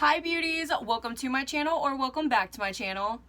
Hi beauties, welcome to my channel or welcome back to my channel.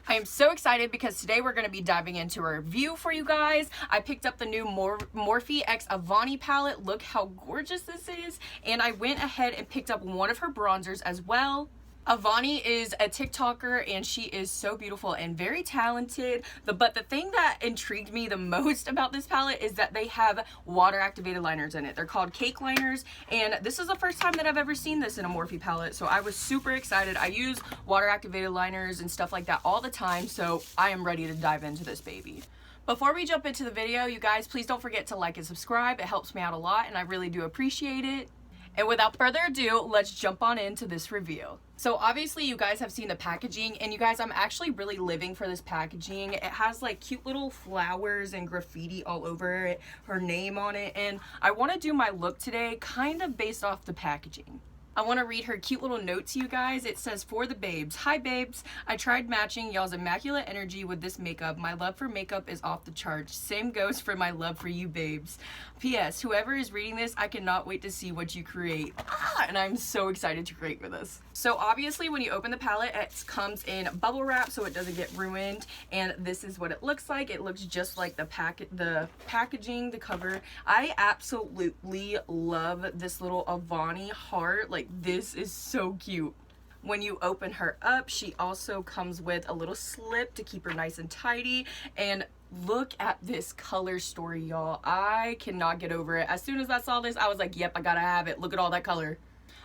I am so excited because today we're going to be diving into a review for you guys. I picked up the new Morphe x Avani palette. Look how gorgeous this is. And I went ahead and picked up one of her bronzers as well. Avani is a TikToker and she is so beautiful and very talented. But the thing that intrigued me the most about this palette is that they have water activated liners in it. They're called cake liners, and this is the first time that I've ever seen this in a Morphe palette, so I was super excited. I use water activated liners and stuff like that all the time, so I am ready to dive into this baby. Before we jump into the video, you guys, please don't forget to like and subscribe. It helps me out a lot and I really do appreciate it. And without further ado, let's jump on into this review. So obviously you guys have seen the packaging, and you guys, I'm actually really living for this packaging. It has like cute little flowers and graffiti all over it, her name on it, and I want to do my look today kind of based off the packaging. I want to read her cute little note to you guys. It says, "For the babes. Hi babes. I tried matching y'all's immaculate energy with this makeup. My love for makeup is off the charts. Same goes for my love for you babes. P.S. Whoever is reading this, I cannot wait to see what you create." And I'm so excited to create with this. So obviously when you open the palette, it comes in bubble wrap so it doesn't get ruined. And this is what it looks like. It looks just like the packaging, the cover. I absolutely love this little Avani heart. Like, this is so cute. When you open her up, she also comes with a little slip to keep her nice and tidy. And look at this color story, y'all. I cannot get over it. As soon as I saw this, I was like, yep, I gotta have it. Look at all that color.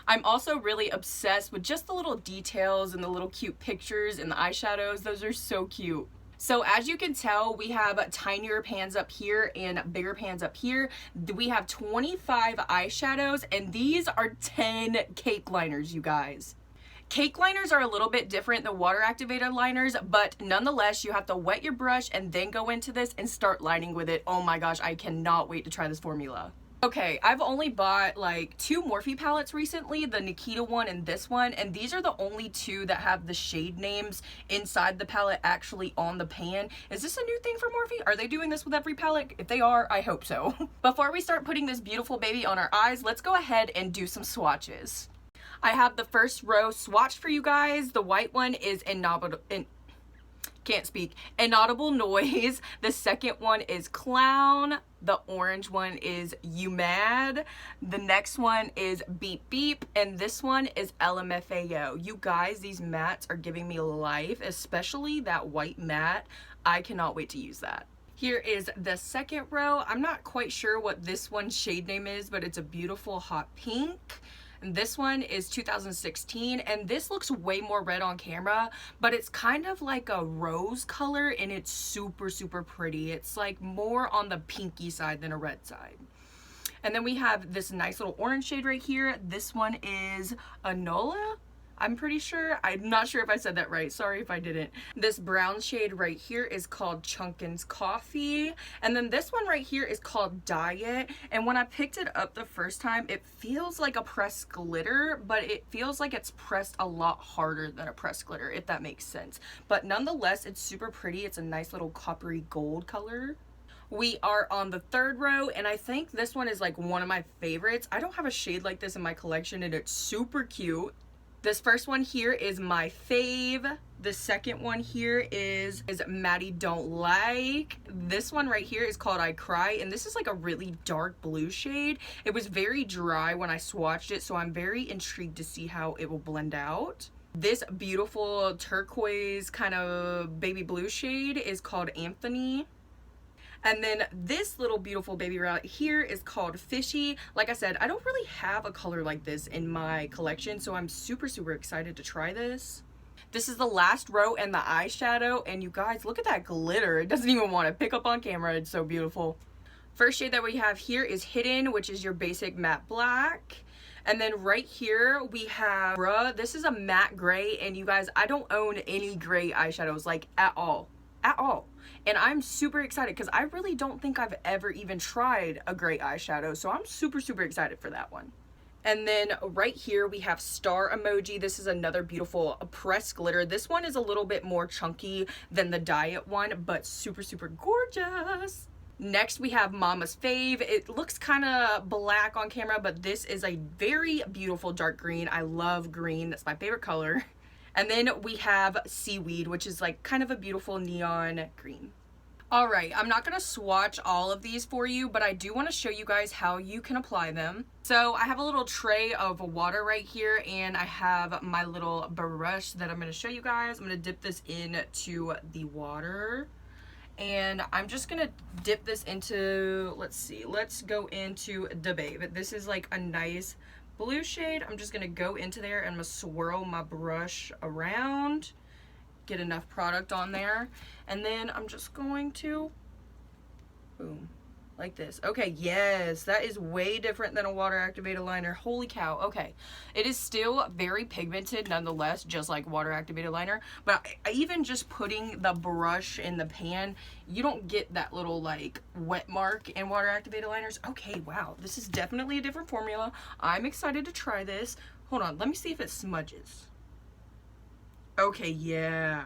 I'm also really obsessed with just the little details and the little cute pictures and the eyeshadows. Those are so cute. So as you can tell, we have tinier pans up here and bigger pans up here. We have 25 eyeshadows, and these are 10 cake liners, you guys. Cake liners are a little bit different than water activated liners, but nonetheless, you have to wet your brush and then go into this and start lining with it. Oh my gosh, I cannot wait to try this formula. Okay, I've only bought like 2 Morphe palettes recently, the Nikita one and this one, and these are the only 2 that have the shade names inside the palette actually on the pan. Is this a new thing for Morphe? Are they doing this with every palette? If they are, I hope so. Before we start putting this beautiful baby on our eyes, let's go ahead and do some swatches. I have the first row swatched for you guys. The white one is Inaudible Noise. The second one is Clown. The orange one is You Mad. The next one is Beep Beep. And this one is LMFAO. You guys, these mattes are giving me life, especially that white matte. I cannot wait to use that. Here is the second row. I'm not quite sure what this one's shade name is, but it's a beautiful hot pink. And this one is 2016, and this looks way more red on camera, but it's kind of like a rose color, and it's super, super pretty. It's like more on the pinky side than a red side. And then we have this nice little orange shade right here. This one is Anola, I'm pretty sure. I'm not sure if I said that right. Sorry if I didn't. This brown shade right here is called Chunkin's Coffee. And then this one right here is called Diet. And when I picked it up the first time, it feels like a pressed glitter, but it feels like it's pressed a lot harder than a pressed glitter, if that makes sense. But nonetheless, it's super pretty. It's a nice little coppery gold color. We are on the third row, and I think this one is like one of my favorites. I don't have a shade like this in my collection, and it's super cute. This first one here is my fave. The second one here is Maddie Don't Like. This one right here is called I Cry, and this is like a really dark blue shade. It was very dry when I swatched it, so I'm very intrigued to see how it will blend out. This beautiful turquoise kind of baby blue shade is called Anthony. And then this little beautiful baby right here is called Fishy. Like I said, I don't really have a color like this in my collection, so I'm super, super excited to try this. This is the last row and the eyeshadow, and you guys, look at that glitter. It doesn't even want to pick up on camera. It's so beautiful. First shade that we have here is Hidden, which is your basic matte black. And then right here we have this is a matte gray, and you guys, I don't own any gray eyeshadows, like at all. And I'm super excited because I really don't think I've ever even tried a gray eyeshadow, so I'm super, super excited for that one. And then right here we have Star Emoji. This is another beautiful pressed glitter. This one is a little bit more chunky than the Diet one, but super, super gorgeous. Next we have Mama's Fave. It looks kind of black on camera, but this is a very beautiful dark green. I love green. That's my favorite color. And then we have Seaweed, which is like kind of a beautiful neon green. All right, I'm not gonna swatch all of these for you, but I do want to show you guys how you can apply them. So I have a little tray of water right here, and I have my little brush that I'm gonna show you guys. I'm gonna dip this into the water, and I'm just gonna dip this into, let's see, let's go into the Babe. This is like a nice blue shade. I'm just gonna go into there and I'm gonna swirl my brush around, get enough product on there, and then I'm just going to boom, like this. Okay, yes, that is way different than a water activated liner. Holy cow. Okay, it is still very pigmented nonetheless, just like water activated liner, but even just putting the brush in the pan, you don't get that little like wet mark in water activated liners. Okay, wow, this is definitely a different formula. I'm excited to try this. Hold on, let me see if it smudges. Okay, yeah,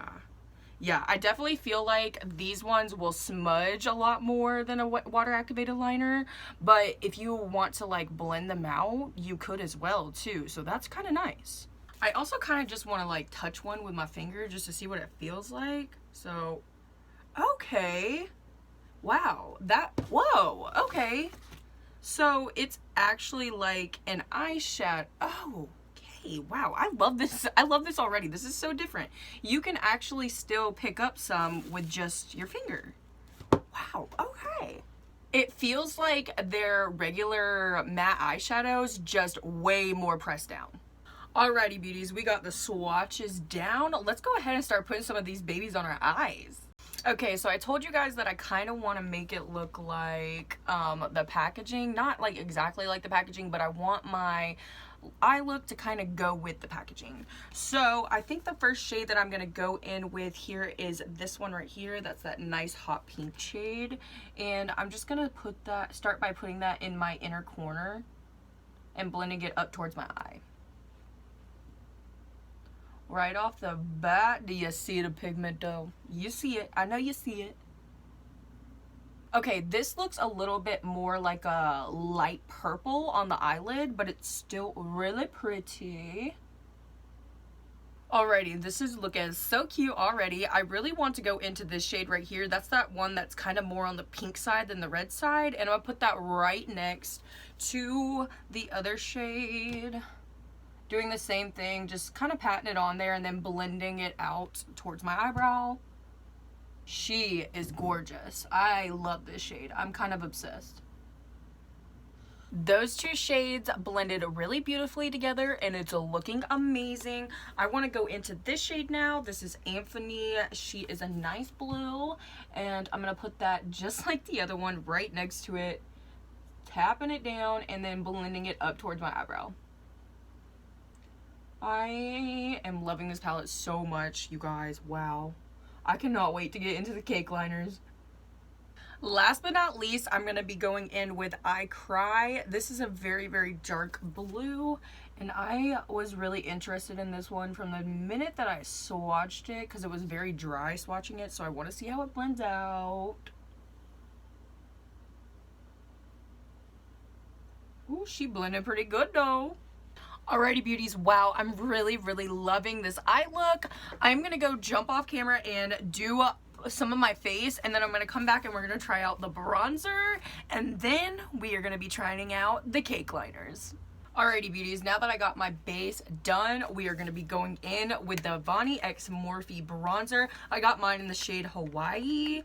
I definitely feel like these ones will smudge a lot more than a water activated liner, but if you want to like blend them out, you could as well too, so that's kind of nice. I also kind of just want to like touch one with my finger just to see what it feels like. So okay, wow, whoa, okay, so it's actually like an eyeshadow. Oh, wow, I love this. I love this already. This is so different. You can actually still pick up some with just your finger. Wow, okay. It feels like their regular matte eyeshadows, just way more pressed down. Alrighty, beauties, we got the swatches down. Let's go ahead and start putting some of these babies on our eyes. Okay, so I told you guys that I kind of want to make it look like the packaging. Not like exactly like the packaging, but I want my eye look to kind of go with the packaging. So I think the first shade that I'm going to go in with here is this one right here. That's that nice hot pink shade. And I'm just going to start by putting that in my inner corner and blending it up towards my eye. Right off the bat, do you see the pigment though? You see it. I know you see it. Okay, this looks a little bit more like a light purple on the eyelid, but it's still really pretty. Alrighty, this is looking so cute already. I really want to go into this shade right here. That's that one that's kind of more on the pink side than the red side, and I'm gonna put that right next to the other shade. Doing the same thing, just kind of patting it on there and then blending it out towards my eyebrow. She is gorgeous. I love this shade. I'm kind of obsessed. Those two shades blended really beautifully together and it's looking amazing. I want to go into this shade now. This is Avani. She is a nice blue, and I'm going to put that just like the other one right next to it, tapping it down and then blending it up towards my eyebrow. I am loving this palette so much, you guys. Wow. I cannot wait to get into the cake liners. Last but not least, I'm going to be going in with I Cry. This is a very, very dark blue, and I was really interested in this one from the minute that I swatched it because it was very dry swatching it, so I want to see how it blends out. Ooh, she blended pretty good though. Alrighty, beauties, wow, I'm really, really loving this eye look. I'm gonna go jump off camera and do some of my face, and then I'm gonna come back and we're gonna try out the bronzer, and then we are gonna be trying out the cake liners. Alrighty, beauties, now that I got my base done, we are gonna be going in with the Avani x Morphe bronzer. I got mine in the shade Hawaii.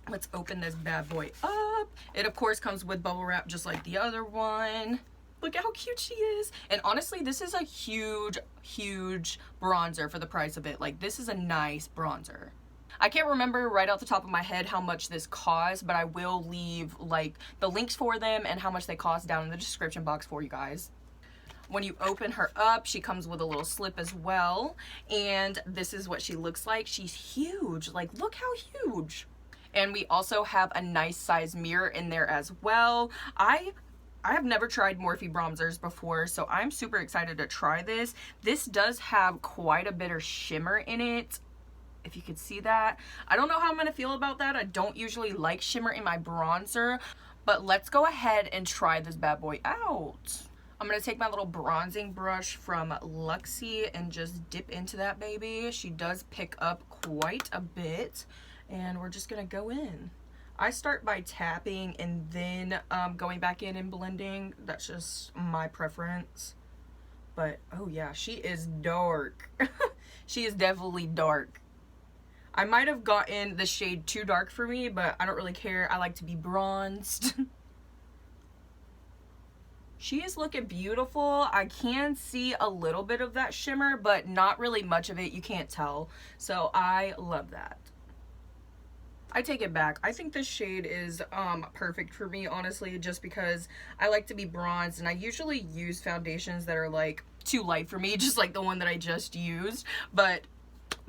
Let's open this bad boy up. It of course comes with bubble wrap just like the other one. Look at how cute she is. And honestly, this is a huge, huge bronzer for the price of it. Like, this is a nice bronzer. I can't remember right off the top of my head how much this costs, but I will leave like the links for them and how much they cost down in the description box for you guys. When you open her up, she comes with a little slip as well. And this is what she looks like. She's huge. Like, look how huge. And we also have a nice size mirror in there as well. I have never tried Morphe bronzers before, so I'm super excited to try this. This does have quite a bit of shimmer in it. if you could see that. I don't know how I'm gonna feel about that. I don't usually like shimmer in my bronzer, but let's go ahead and try this bad boy out. I'm gonna take my little bronzing brush from Luxie and just dip into that baby. She does pick up quite a bit, and we're just gonna go in. I start by tapping and then going back in and blending. That's just my preference. But oh yeah, she is dark. She is definitely dark. I might have gotten the shade too dark for me, but I don't really care. I like to be bronzed. She is looking beautiful. I can see a little bit of that shimmer, but not really much of it. You can't tell. So I love that. I take it back. I think this shade is perfect for me, honestly, just because I like to be bronzed, and I usually use foundations that are like too light for me, just like the one that I just used. But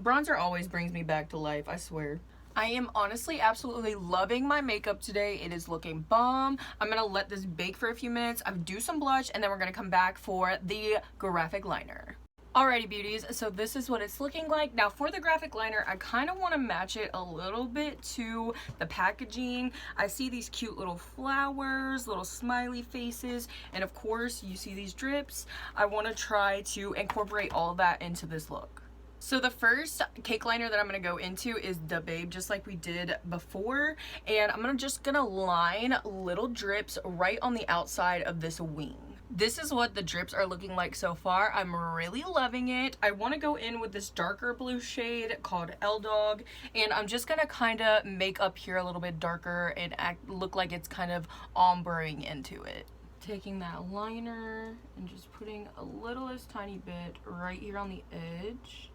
bronzer always brings me back to life, I swear. I am honestly absolutely loving my makeup today. It is looking bomb. I'm gonna let this bake for a few minutes. I'll do some blush, and then we're gonna come back for the graphic liner. Alrighty beauties, so this is what it's looking like. Now for the graphic liner, I kind of want to match it a little bit to the packaging. I see these cute little flowers, little smiley faces, and of course you see these drips. I want to try to incorporate all that into this look. So the first cake liner that I'm going to go into is the Babe, just like we did before, and I'm just going to line little drips right on the outside of this wing. This is what the drips are looking like so far. I'm really loving it. I want to go in with this darker blue shade called L Dog, and I'm just going to kind of make up here a little bit darker and look like it's kind of ombreing into it. Taking that liner and just putting a littlest tiny bit right here on the edge.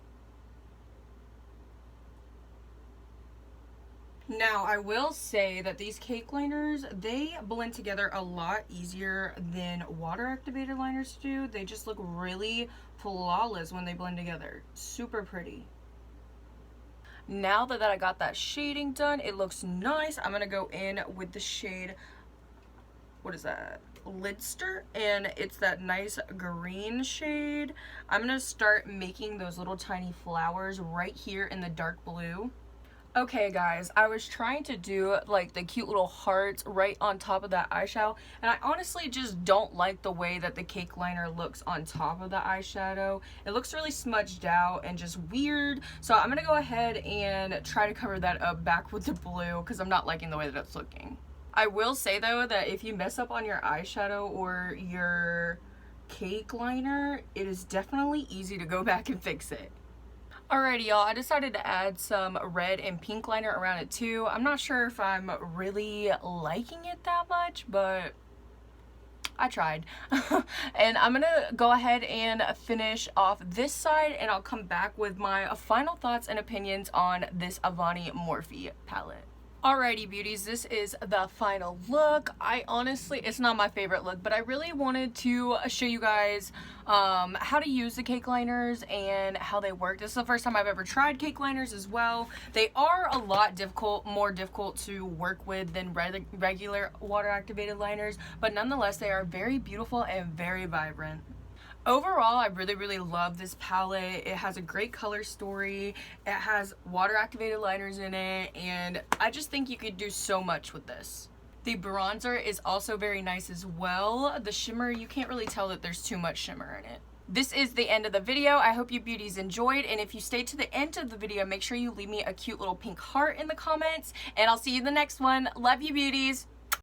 Now, I will say that these cake liners, they blend together a lot easier than water activated liners do. They just look really flawless when they blend together. Super pretty. Now that I got that shading done, it looks nice. I'm gonna go in with the shade, what is that? Lidster, and it's that nice green shade. I'm gonna start making those little tiny flowers right here in the dark blue. Okay guys, I was trying to do like the cute little hearts right on top of that eyeshadow, and I honestly just don't like the way that the cake liner looks on top of the eyeshadow. It looks really smudged out and just weird, so I'm gonna go ahead and try to cover that up back with the blue because I'm not liking the way that it's looking. I will say though that if you mess up on your eyeshadow or your cake liner, it is definitely easy to go back and fix it. Alrighty y'all, I decided to add some red and pink liner around it too. I'm not sure if I'm really liking it that much, but I tried. And I'm gonna go ahead and finish off this side, and I'll come back with my final thoughts and opinions on this Avani Morphe palette. Alrighty beauties, this is the final look. I honestly, it's not my favorite look, but I really wanted to show you guys how to use the cake liners and how they work. This is the first time I've ever tried cake liners as well. They are a lot more difficult to work with than regular water activated liners, but nonetheless they are very beautiful and very vibrant. Overall, I really love this palette. It has a great color story. It has water activated liners in it, and I just think you could do so much with this. The bronzer is also very nice as well. The shimmer, you can't really tell that there's too much shimmer in it. This is the end of the video. I hope you beauties enjoyed, and if you stayed to the end of the video, make sure you leave me a cute little pink heart in the comments, and I'll see you in the next one. Love you beauties.